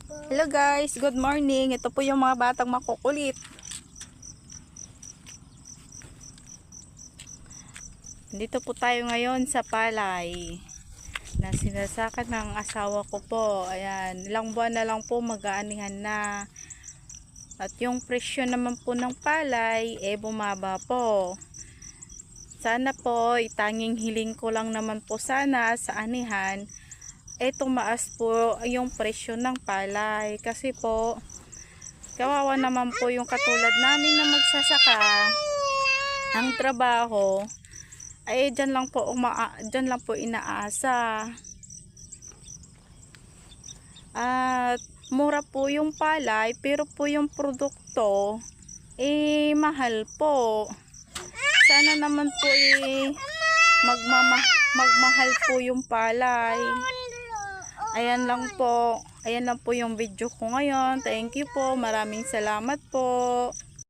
Hello guys, good morning. Ito po yung mga batang makukulit. Dito po tayo ngayon sa palay na sinasakat ng asawa ko po. Ayan, ilang buwan na lang po mag-aanihan na. At yung presyo naman po ng palay bumaba po. Sana po, tanging hiling ko lang naman po sana sa anihan tumaas po yung presyo ng palay kasi po kawawa naman po yung katulad namin na magsasaka. Ang trabaho ay dyan lang po inaasa at mura po yung palay pero po yung produkto mahal po. Sana naman po magmahal po yung palay. Ayan lang po yung video ko ngayon. Thank you po. Maraming salamat po.